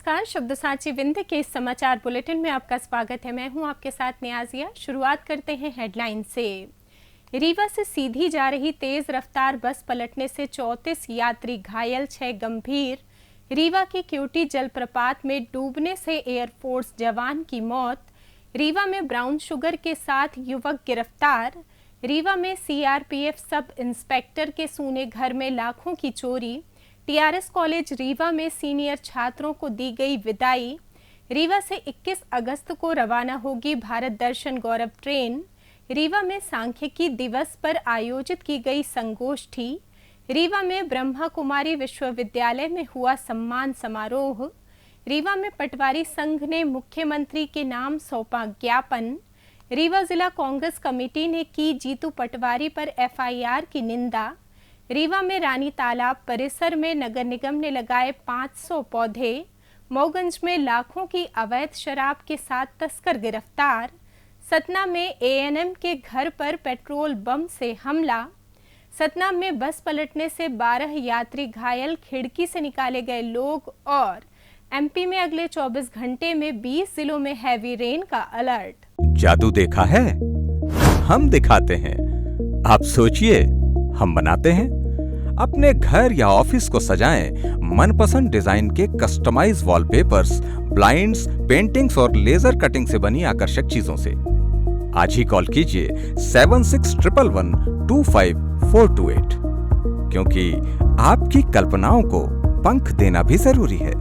नमस्कार, शब्द साची विंध्य के इस समाचार बुलेटिन में आपका स्वागत है। मैं हूं आपके साथ नियाजिया। शुरुआत करते हैं हेडलाइन से। रीवा से सीधी जा रही तेज रफ्तार बस पलटने से 34 यात्री घायल, 6 गंभीर। रीवा के क्यूटी जलप्रपात में डूबने से एयरफोर्स जवान की मौत। रीवा में ब्राउन शुगर के साथ युवक गिरफ्तार। रीवा में सीआरपीएफ सब इंस्पेक्टर के सूने घर में लाखों की चोरी। टीआरएस कॉलेज रीवा में सीनियर छात्रों को दी गई विदाई। रीवा से 21 अगस्त को रवाना होगी भारत दर्शन गौरव ट्रेन। रीवा में सांख्यिकी दिवस पर आयोजित की गई संगोष्ठी। रीवा में ब्रह्मा कुमारी विश्वविद्यालय में हुआ सम्मान समारोह। रीवा में पटवारी संघ ने मुख्यमंत्री के नाम सौंपा ज्ञापन। रीवा जिला कांग्रेस कमेटी ने की जीतू पटवारी पर एफआईआर की निंदा। रीवा में रानी तालाब परिसर में नगर निगम ने लगाए 500 पौधे। मऊगंज में लाखों की अवैध शराब के साथ तस्कर गिरफ्तार। सतना में एएनएम के घर पर पेट्रोल बम से हमला। सतना में बस पलटने से 12 यात्री घायल, खिड़की से निकाले गए लोग। और एमपी में अगले 24 घंटे में 20 जिलों में हैवी रेन का अलर्ट। जादू देखा है, हम दिखाते हैं। आप सोचिए, हम बनाते हैं। अपने घर या ऑफिस को सजाएं मनपसंद डिजाइन के कस्टमाइज वॉलपेपर्स, ब्लाइंड्स, पेंटिंग्स और लेजर कटिंग से बनी आकर्षक चीजों से। आज ही कॉल कीजिए 7611125428, क्योंकि आपकी कल्पनाओं को पंख देना भी जरूरी है।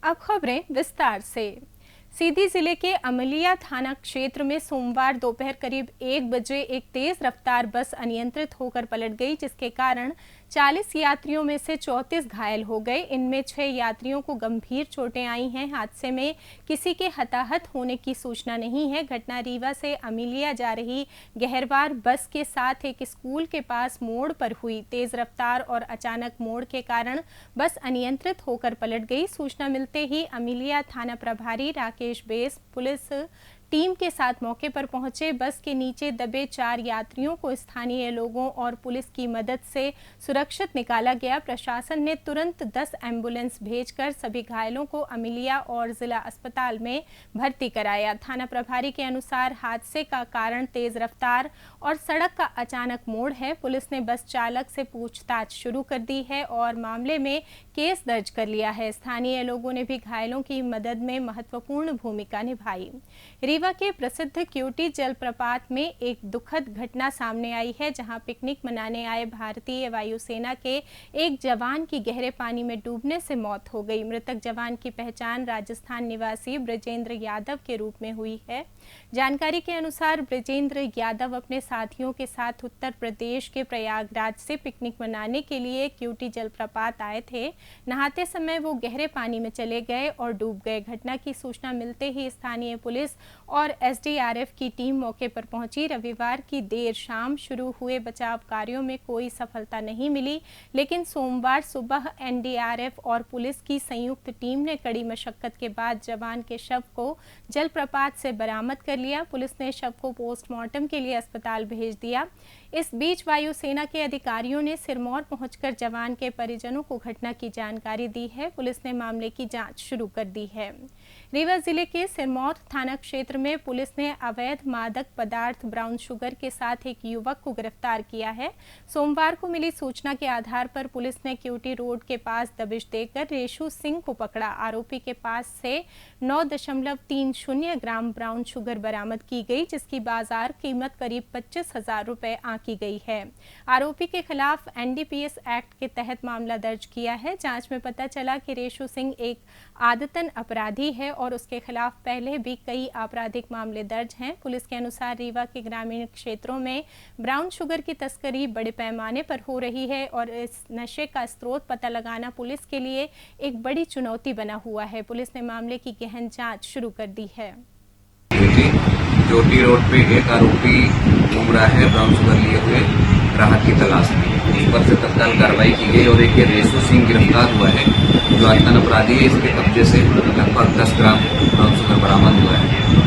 अब खबरें विस्तार से। सीधी जिले के अमलिया थाना क्षेत्र में सोमवार दोपहर करीब 1 बजे एक तेज रफ्तार बस अनियंत्रित होकर पलट गई, जिसके कारण 40 यात्रियों में से 34 घायल हो गए। इनमें 6 यात्रियों को गंभीर चोटें आई हैं। हादसे में किसी के हताहत होने की सूचना नहीं है। घटना रीवा से अमलिया जा रही गहरवार बस के साथ एक स्कूल के पास मोड़ पर हुई। तेज रफ्तार और अचानक मोड़ के कारण बस अनियंत्रित होकर पलट गई। सूचना मिलते ही अमलिया थाना प्रभारी राकेश बेस पुलिस टीम के साथ मौके पर पहुंचे। बस के नीचे दबे 4 यात्रियों को स्थानीय लोगों और पुलिस की मदद से सुरक्षित निकाला गया। प्रशासन ने तुरंत 10 एम्बुलेंस भेजकर सभी घायलों को अमलिया और जिला अस्पताल में भर्ती कराया। थाना प्रभारी के अनुसार हादसे का कारण तेज रफ्तार और सड़क का अचानक मोड़ है। पुलिस ने बस चालक से पूछताछ शुरू कर दी है और मामले में केस दर्ज कर लिया है। स्थानीय लोगों ने भी घायलों की मदद में महत्वपूर्ण भूमिका निभाई। रीवा के प्रसिद्ध क्यूटी जलप्रपात में एक दुखद घटना सामने आई है, जहां पिकनिक मनाने आए भारतीय वायुसेना के एक जवान की गहरे पानी में डूबने से मौत हो गई। मृतक जवान की पहचान राजस्थान निवासी ब्रजेंद्र यादव के रूप में हुई है। जानकारी के अनुसार ब्रजेंद्र यादव अपने साथियों के साथ उत्तर प्रदेश के प्रयागराज से पिकनिक मनाने के लिए क्यूटी जलप्रपात आए थे। नहाते समय वो गहरे पानी में चले गए और डूब गए। घटना की सूचना मिलते ही स्थानीय पुलिस और एसडीआरएफ की टीम मौके पर पहुंची। रविवार की देर शाम शुरू हुए बचाव कार्यों में कोई सफलता नहीं मिली, लेकिन सोमवार सुबह एनडीआरएफ और पुलिस की संयुक्त टीम ने कड़ी मशक्कत के बाद जवान के शव को जलप्रपात से बरामद कर लिया। पुलिस ने शव को पोस्टमार्टम के लिए अस्पताल भेज दिया। इस बीच वायुसेना के अधिकारियों ने सिरमौर पहुंचकर जवान के परिजनों को घटना की जानकारी दी है। पुलिस ने मामले की जांच शुरू कर दी है। रीवा जिले के सिरमौर थाना क्षेत्र में पुलिस ने अवैध मादक पदार्थ ब्राउन शुगर के साथ एक युवक को गिरफ्तार किया है। सोमवार को मिली सूचना के आधार पर पुलिस ने क्यूटी रोड के पास दबिश देकर रेशु सिंह को पकड़ा। आरोपी के पास से 9.30 ग्राम ब्राउन शुगर बरामद की गई, जिसकी बाजार कीमत करीब 25,000 रुपए आंकी गई है। आरोपी के खिलाफ एनडीपीएस एक्ट के तहत मामला दर्ज किया है। जांच में पता चला कि रेशु सिंह एक आदतन अपराधी है और उसके खिलाफ पहले भी कई आपराधिक मामले दर्ज हैं। पुलिस के अनुसार रीवा के ग्रामीण क्षेत्रों में ब्राउन शुगर की तस्करी बड़े पैमाने पर हो रही है और इस नशे का स्रोत पता लगाना पुलिस के लिए एक बड़ी चुनौती बना हुआ है। पुलिस ने मामले की गहन जांच शुरू कर दी है। जोटी रोड पे एक आरोपी घूम रहा है ब्राउन शुगर लिए हुए ग्राहक की तलाश में। उस पर से तत्काल कार्रवाई की गई और एक ये रेशु सिंह गिरफ्तार हुआ है, जो आदतन अपराधी है। इसके कब्जे से लगभग 10 ग्राम ब्राउन शुगर बरामद हुआ है।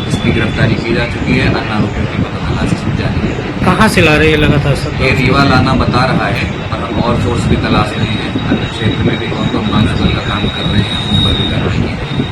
इसकी गिरफ्तारी की जा चुकी है। अन्य आरोपियों की पता तलाश जारी है। कहाँ से ला रहे हैं लगातार सर? ये रीवा लाना बता रहा है, पर हम और सोर्स भी तलाश रहे हैं, अन्य क्षेत्र में भी कौन कौन ब्राउन शुगर का काम कर रहे हैं उन पर भी कार्रवाई की जाएगी।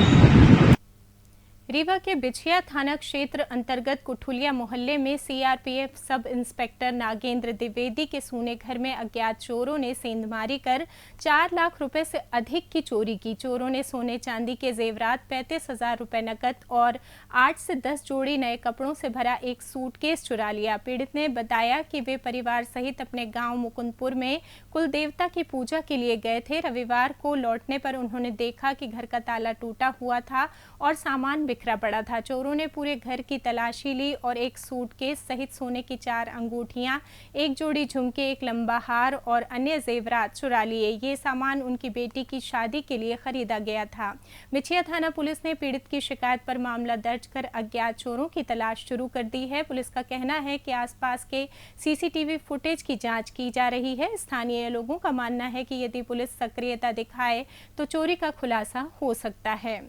रीवा के बिछिया थाना क्षेत्र अंतर्गत कुठुलिया मोहल्ले में CRPF sub inspector Nagendra Dwivedi के सूने घर में अज्ञात चोरों ने सेंधमारी कर 4 लाख रुपए से अधिक की चोरी की। चोरों ने सोने चांदी के जेवरात, 35,000 रुपए नकद और 8 से 10 जोड़ी नए कपड़ों से भरा एक सूटकेस चुरा लिया। पीड़ित ने बताया कि वे परिवार सहित अपने गांव मुकुंदपुर में कुल देवता की पूजा के लिए गए थे। रविवार को लौटने पर उन्होंने देखा कि घर का ताला टूटा हुआ था और सामान बिखरा पड़ा था। चोरों ने पूरे घर की तलाशी ली और एक सूटकेस सहित सोने की 4 अंगूठियां, एक जोड़ी झुमके, एक लंबा हार और अन्य जेवरात चुरा लिए। ये सामान उनकी बेटी की शादी के लिए खरीदा गया था। बिछिया थाना पुलिस ने पीड़ित की शिकायत पर मामला दर्ज कर अज्ञात चोरों की तलाश शुरू कर दी है। पुलिस का कहना है कि आसपास के सीसीटीवी फुटेज की जांच की जा रही है। स्थानीय लोगों का मानना है कि यदि पुलिस सक्रियता दिखाए तो चोरी का खुलासा हो सकता है।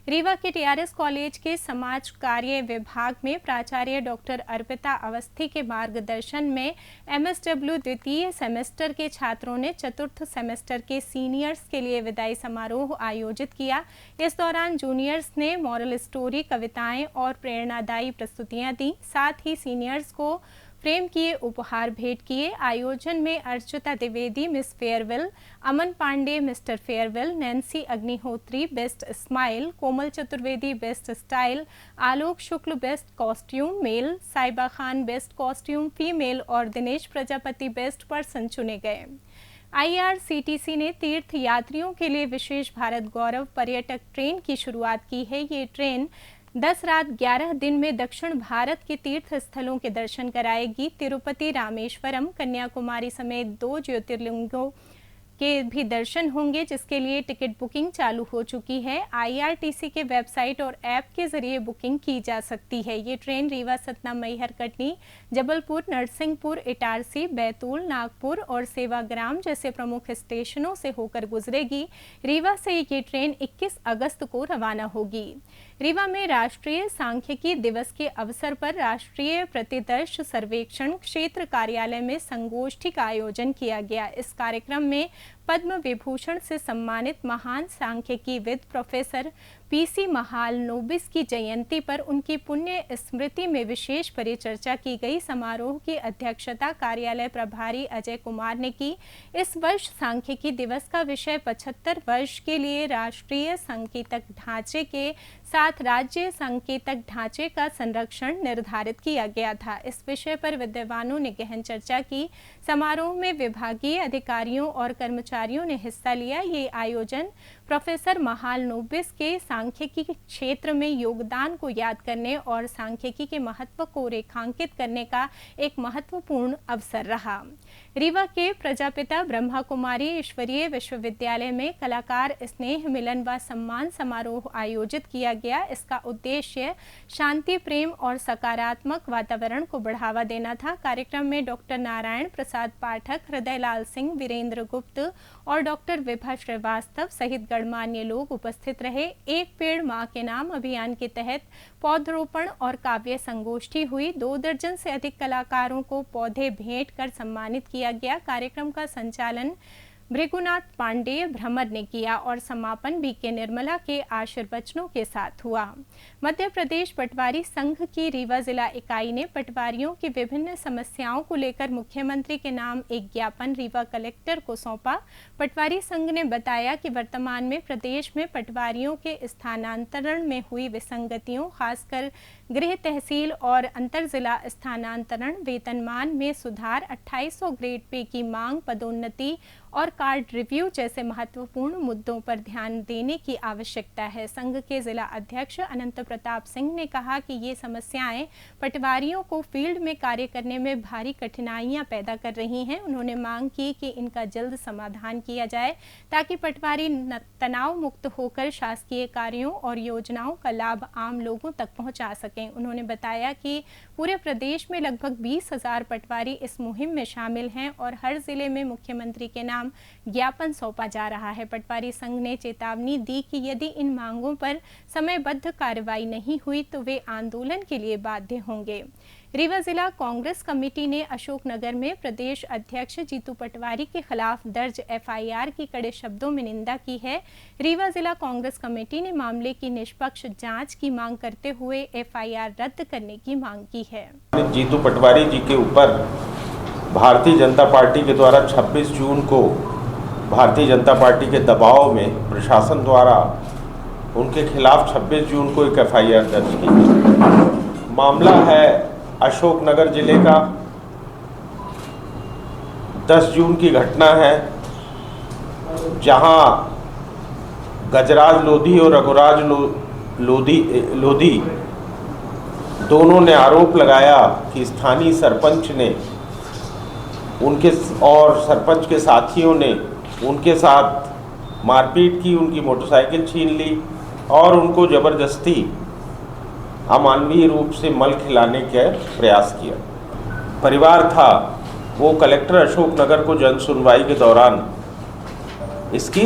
रीवा के टीआरएस कॉलेज के समाज कार्य विभाग में प्राचार्य डॉक्टर अर्पिता अवस्थी के मार्गदर्शन में एमएसडब्ल्यू द्वितीय सेमेस्टर के छात्रों ने चतुर्थ सेमेस्टर के सीनियर्स के लिए विदाई समारोह आयोजित किया। इस दौरान जूनियर्स ने मॉरल स्टोरी, कविताएं और प्रेरणादायी प्रस्तुतियां दी। साथ ही सीनियर्स को फ्रेम किए उपहार भेंट किए। आयोजन में Archita Dwivedi Miss Farewell, Aman Pandey Mister Farewell, Nancy Agnihotri best smile, Komal Chaturvedi best style, Alok Shukla best costume male, Saiba Khan best costume female और दिनेश प्रजापति बेस्ट पर्सन चुने गए। IRCTC ने तीर्थ यात्रियों के लिए विशेष भारत गौरव पर्यटक ट्रेन की शुरुआत की है। ये ट्रेन 10 रात 11 दिन में दक्षिण भारत के तीर्थ स्थलों के दर्शन कराएगी। तिरुपति, रामेश्वरम, कन्याकुमारी समेत 2 ज्योतिर्लिंगों के भी दर्शन होंगे, जिसके लिए टिकट बुकिंग चालू हो चुकी है। IRTC के वेबसाइट और ऐप के जरिए बुकिंग की जा सकती है। ये ट्रेन रीवा, सतना, मैहर, कटनी, जबलपुर, नरसिंहपुर, इटारसी, बैतूल, नागपुर और सेवाग्राम जैसे प्रमुख स्टेशनों से होकर गुजरेगी। रीवा से ये ट्रेन 21 अगस्त को रवाना होगी। रीवा में राष्ट्रीय सांख्यिकी दिवस के अवसर पर राष्ट्रीय प्रतिदर्श सर्वेक्षण क्षेत्र कार्यालय में संगोष्ठी का आयोजन किया गया। इस कार्यक्रम में पद्म विभूषण से सम्मानित महान सांख्यिकीविद प्रोफेसर PC महालनोबिस की जयंती पर उनकी पुण्य स्मृति में विशेष परिचर्चा की गई। समारोह की अध्यक्षता कार्यालय प्रभारी अजय कुमार ने की। इस वर्ष सांख्यिकी दिवस का विषय 75 वर्ष के लिए राष्ट्रीय सांकेतिक ढांचे के साथ राज्य सांकेतिक ढांचे का संरक्षण निर्धारित किया गया था। इस विषय पर विद्वानों ने गहन चर्चा की। समारोह में विभागीय अधिकारियों और कर्मचारियों ने हिस्सा लिया। ये आयोजन प्रोफेसर महालनोबिस के सांख्यिकी क्षेत्र में योगदान को याद करने और सांख्यिकी के महत्व को रेखांकित करने का एक महत्वपूर्ण अवसर रहा। रीवा के प्रजापिता ब्रह्मा कुमारी ईश्वरीय विश्वविद्यालय में कलाकार स्नेह मिलन व सम्मान समारोह आयोजित किया गया। इसका उद्देश्य शांति, प्रेम और सकारात्मक वातावरण को बढ़ावा देना था। कार्यक्रम में डॉक्टर नारायण प्रसाद पाठक, हृदय लाल सिंह, वीरेंद्र गुप्त और डॉक्टर विभा श्रीवास्तव सहित गणमान्य लोग उपस्थित रहे। एक पेड़ मां के नाम अभियान के तहत पौधरोपण और काव्य संगोष्ठी हुई। 2 दर्जन से अधिक कलाकारों को पौधे भेंट कर सम्मानित किया गया। कार्यक्रम का संचालन भृगुनाथ पांडेय भ्रमर ने किया और समापन BK निर्मला के आशीर्वचनों के साथ हुआ। मध्य प्रदेश पटवारी संघ की रीवा जिला इकाई ने पटवारियों की विभिन्न समस्याओं को लेकर मुख्यमंत्री के नाम एक ज्ञापन रीवा कलेक्टर को सौंपा। पटवारी संघ ने बताया कि वर्तमान में प्रदेश में पटवारियों के स्थानांतरण में हुई विसंगतियों, खासकर गृह तहसील और अंतर जिला स्थानांतरण, वेतनमान में सुधार, 2800 ग्रेड पे की मांग, पदोन्नति और कार्ड रिव्यू जैसे महत्वपूर्ण मुद्दों पर ध्यान देने की आवश्यकता है। संघ के जिला अध्यक्ष अनंत प्रताप सिंह ने कहा कि ये समस्याएं पटवारियों को फील्ड में कार्य करने में भारी कठिनाइयां पैदा कर रही हैं। उन्होंने मांग की कि इनका जल्द समाधान किया जाए ताकि पटवारी तनाव मुक्त होकर शासकीय कार्यों और योजनाओं का लाभ आम लोगों तक पहुंचा सकें। उन्होंने बताया कि पूरे प्रदेश में लगभग 20,000 पटवारी इस मुहिम में शामिल हैं और हर जिले में मुख्यमंत्री के नाम ज्ञापन सौंपा जा रहा है। पटवारी संघ ने चेतावनी दी कि यदि इन मांगों पर समयबद्ध कार्रवाई नहीं हुई तो वे आंदोलन के लिए बाध्य होंगे। रीवा जिला कांग्रेस कमेटी ने अशोकनगर में प्रदेश अध्यक्ष जीतू पटवारी के खिलाफ दर्ज एफआईआर की कड़े शब्दों में निंदा की है। रीवा जिला कांग्रेस कमेटी ने मामले की निष्पक्ष जांच की मांग करते हुए एफआईआर रद्द करने की मांग की है। जीतू पटवारी जी के ऊपर भारतीय जनता पार्टी के द्वारा 26 जून को भारतीय जनता पार्टी के दबाव में प्रशासन द्वारा उनके खिलाफ 26 जून को एक एफआईआर दर्ज की। मामला है अशोकनगर जिले का 10 जून की घटना है, जहां गजराज लोधी और रघुराज लोधी दोनों ने आरोप लगाया कि स्थानीय सरपंच ने उनके और सरपंच के साथियों ने उनके साथ मारपीट की, उनकी मोटरसाइकिल छीन ली और उनको ज़बरदस्ती अमानवीय रूप से मल खिलाने का प्रयास किया। परिवार था वो कलेक्टर अशोकनगर को जन सुनवाई के दौरान इसकी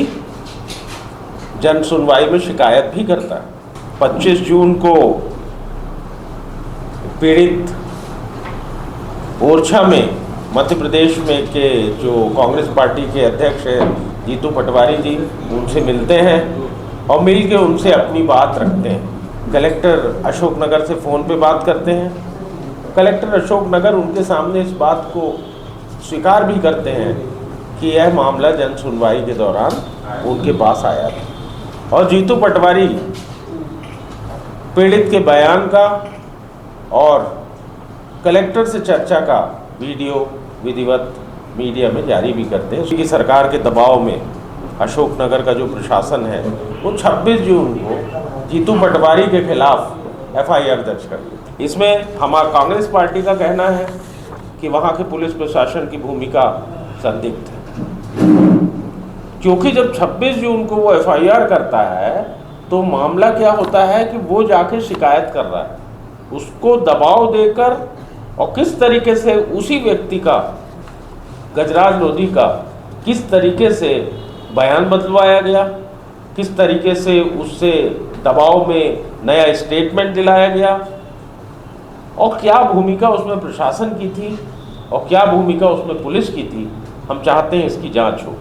जन सुनवाई में शिकायत भी करता है। 25 जून को पीड़ित ओरछा में मध्य प्रदेश में के जो कांग्रेस पार्टी के अध्यक्ष हैं जीतू पटवारी जी, उनसे मिलते हैं और मिल के उनसे अपनी बात रखते हैं। कलेक्टर अशोकनगर से फ़ोन पे बात करते हैं। कलेक्टर अशोकनगर उनके सामने इस बात को स्वीकार भी करते हैं कि यह मामला जन सुनवाई के दौरान उनके पास आया था और जीतू पटवारी पीड़ित के बयान का और कलेक्टर से चर्चा का वीडियो विधिवत मीडिया में जारी भी करते हैं। उसकी सरकार के दबाव में अशोकनगर का जो प्रशासन है वो 26 जून को जीतू पटवारी के खिलाफ एफआईआर दर्ज कर दी। इसमें हमारा कांग्रेस पार्टी का कहना है कि वहाँ के पुलिस प्रशासन की भूमिका संदिग्ध है, क्योंकि जब 26 जून को वो एफआईआर करता है तो मामला क्या होता है कि वो जाके शिकायत कर रहा है, उसको दबाव देकर और किस तरीके से उसी व्यक्ति का, गजराज लोधी का, किस तरीके से बयान बदलवाया गया, किस तरीके से उससे दबाव में नया स्टेटमेंट दिलाया गया और क्या भूमिका उसमें प्रशासन की थी और क्या भूमिका उसमें पुलिस की थी, हम चाहते हैं इसकी जांच हो।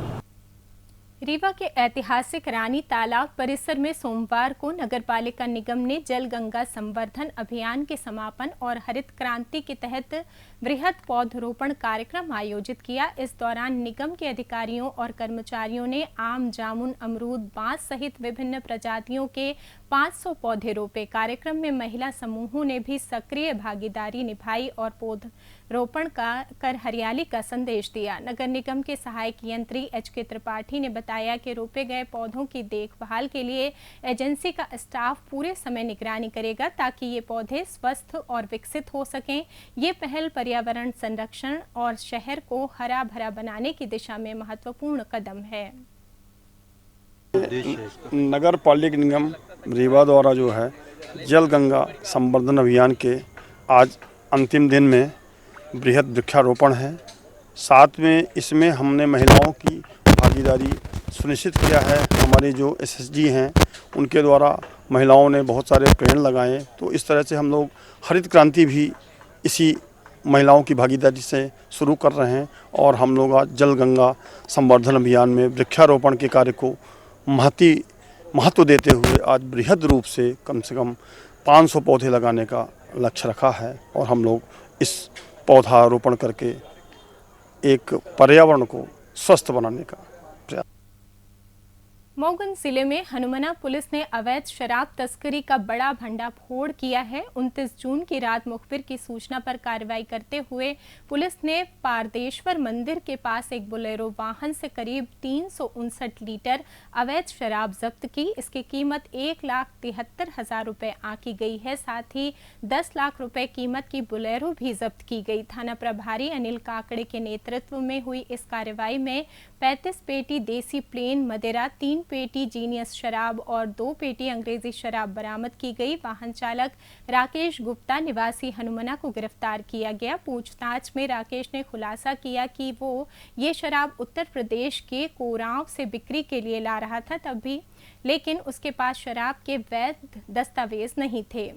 रीवा के ऐतिहासिक रानी तालाब परिसर में सोमवार को नगरपालिका निगम ने जल गंगा संवर्धन अभियान के समापन और हरित क्रांति के तहत वृहद पौधरोपण कार्यक्रम आयोजित किया। इस दौरान निगम के अधिकारियों और कर्मचारियों ने आम, जामुन, अमरूद, बांस सहित विभिन्न प्रजातियों के 500 पौधे रोपे। कार्यक्रम में महिला समूहों ने भी सक्रिय भागीदारी निभाई और पौधरोपण कर हरियाली का संदेश दिया। नगर निगम के सहायक यंत्री HK त्रिपाठी ने बताया कि रोपे गए पौधों की देखभाल के लिए एजेंसी का स्टाफ पूरे समय निगरानी करेगा ताकि ये पौधे स्वस्थ और विकसित हो सकें। ये पहल पर्यावरण संरक्षण और शहर को हरा भरा बनाने की दिशा में महत्वपूर्ण कदम है। नगर पालिका निगम रीवा द्वारा जो है जल गंगा संवर्धन अभियान के आज अंतिम दिन में बृहद वृक्षारोपण है। साथ में इसमें हमने महिलाओं की भागीदारी सुनिश्चित किया है। हमारे जो SSG हैं उनके द्वारा महिलाओं ने बहुत सारे पेड़ लगाए, तो इस तरह से हम लोग हरित क्रांति भी इसी महिलाओं की भागीदारी से शुरू कर रहे हैं और हम लोग आज जल गंगा संवर्धन अभियान में वृक्षारोपण के कार्य को महत्व देते हुए आज बृहद रूप से कम 500 पौधे लगाने का लक्ष्य रखा है और हम लोग इस पौधारोपण करके एक पर्यावरण को स्वस्थ बनाने का प्रयास। मऊगंज जिले में हनुमना पुलिस ने अवैध शराब तस्करी का बड़ा भंडाफोड़ किया है। 29 जून की रात मुखबिर की सूचना पर कार्रवाई करते हुए पुलिस ने पारदेश्वर मंदिर के पास एक बोलेरो वाहन से करीब 359 लीटर अवैध शराब जब्त की। इसकी कीमत 1,73,000 रुपए आंकी गई है। साथ ही 10 लाख रुपए कीमत की बोलेरो भी जब्त की गई। थाना प्रभारी अनिल काकड़े के नेतृत्व में हुई इस कार्रवाई में 35 पेटी देसी प्लेन मदिरा, 3 पेटी जीनियस शराब और 2 पेटी अंग्रेजी शराब बरामद की गई। वाहन चालक राकेश गुप्ता निवासी हनुमना को गिरफ्तार किया गया। पूछताछ में राकेश ने खुलासा किया कि वो ये शराब उत्तर प्रदेश के कोरांव से बिक्री के लिए ला रहा था लेकिन उसके पास शराब के वैध दस्तावेज नहीं थे।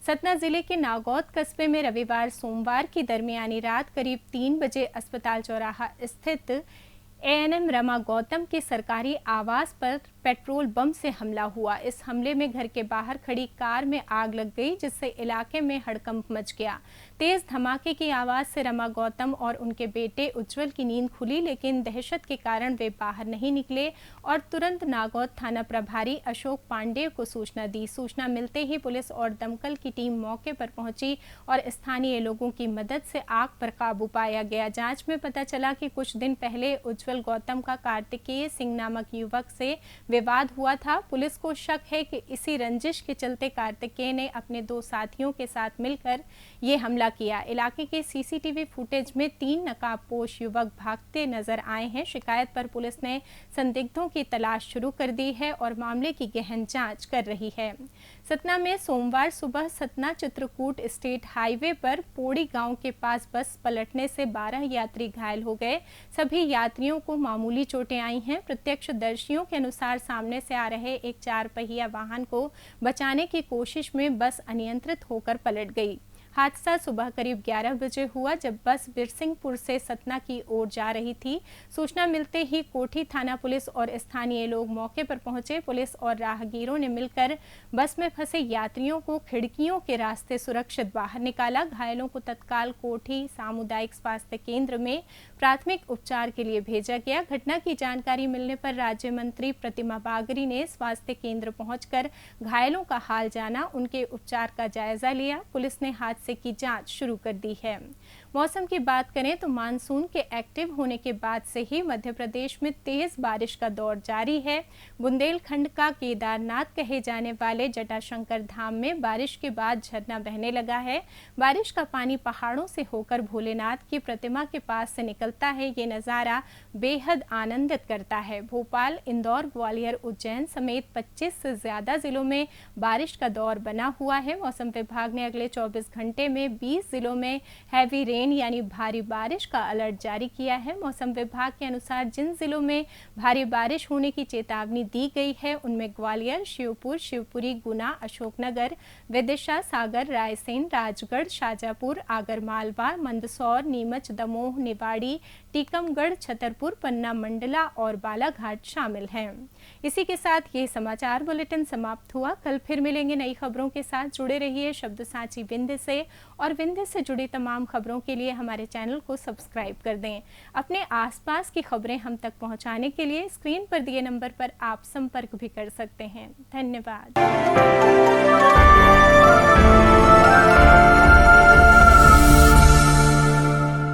सतना जिले के नागौद कस्बे में रविवार सोमवार की दरमियानी रात करीब 3 बजे अस्पताल चौराहा स्थित एएनएम रमा गौतम के सरकारी आवास पर पेट्रोल बम से हमला हुआ। इस हमले में घर के बाहर खड़ी कार में आग लग गई, जिससे इलाके में हड़कंप मच गया। तेज धमाके की आवाज से रमा गौतम और उनके बेटे उज्जवल की नींद खुली, लेकिन दहशत के कारण वे बाहर नहीं निकले और तुरंत नागौद थाना प्रभारी अशोक पांडे को सूचना दी। सूचना मिलते ही पुलिस और दमकल की टीम मौके पर पहुंची और स्थानीय लोगों की मदद से आग पर काबू पाया गया। जांच में पता चला कि कुछ दिन पहले उज्जवल गौतम का कार्तिकेय सिंह नामक युवक से विवाद हुआ था। पुलिस को शक है कि इसी रंजिश के चलते कार्तिकेय ने अपने 2 साथियों के साथ मिलकर ये हमला किया। इलाके के सीसीटीवी फुटेज में 3 नकाबपोश युवक भागते नजर आए हैं। शिकायत पर पुलिस ने संदिग्धों की तलाश शुरू कर दी है और मामले की गहन जांच कर रही है। सतना में सोमवार सुबह सतना चित्रकूट स्टेट हाईवे पर पोड़ी गांव के पास बस पलटने से 12 यात्री घायल हो गए। सभी यात्रियों को मामूली चोटें आई हैं। प्रत्यक्षदर्शियों के अनुसार सामने से आ रहे एक 4 पहिया वाहन को बचाने की कोशिश में बस अनियंत्रित होकर पलट गई। हादसा सुबह करीब 11 बजे हुआ, जब बस बिरसिंहपुर से सतना की ओर जा रही थी। सूचना मिलते ही कोठी थाना पुलिस और स्थानीय लोग मौके पर पहुंचे। पुलिस और राहगीरों ने मिलकर बस में फंसे यात्रियों को खिड़कियों के रास्ते सुरक्षित बाहर निकाला। घायलों को तत्काल कोठी सामुदायिक स्वास्थ्य केंद्र में प्राथमिक उपचार के लिए भेजा गया। घटना की जानकारी मिलने पर राज्य मंत्री प्रतिमा बागरी ने स्वास्थ्य केंद्र पहुंचकर घायलों का हाल जाना, उनके उपचार का जायजा लिया। पुलिस ने हादसे की जांच शुरू कर दी है। मौसम की बात करें तो मानसून के एक्टिव होने के बाद से ही मध्य प्रदेश में तेज बारिश का दौर जारी है। बुंदेलखंड का केदारनाथ कहे जाने वाले जटाशंकर धाम में बारिश के बाद झरना बहने लगा है। बारिश का पानी पहाड़ों से होकर भोलेनाथ की प्रतिमा के पास से निकलता है। ये नज़ारा बेहद आनंदित करता है। भोपाल, इंदौर, ग्वालियर, उज्जैन समेत 25 से ज्यादा जिलों में बारिश का दौर बना हुआ है। मौसम विभाग ने अगले 24 घंटे में 20 जिलों में हैवी रेन यानी भारी बारिश का अलर्ट जारी किया है। मौसम विभाग के अनुसार जिन जिलों में भारी बारिश होने की चेतावनी दी गई है उनमें ग्वालियर, श्योपुर, शिवपुरी, गुना, अशोकनगर, विदिशा, सागर, रायसेन, राजगढ़, शाजापुर, आगरमालवा, मंदसौर, नीमच, दमोह, निवाड़ी, टीकमगढ़, छतरपुर, पन्ना, मंडला और बालाघाट शामिल हैं। इसी के साथ ये समाचार बुलेटिन समाप्त हुआ। कल फिर मिलेंगे नई खबरों के साथ। जुड़े रहिए शब्दसाची विंध्य से और विंध्य से जुड़ी तमाम खबरों के लिए हमारे चैनल को सब्सक्राइब कर दें। अपने आसपास की खबरें हम तक पहुंचाने के लिए स्क्रीन पर दिए नंबर पर आप संपर्क भी कर सकते हैं। धन्यवाद।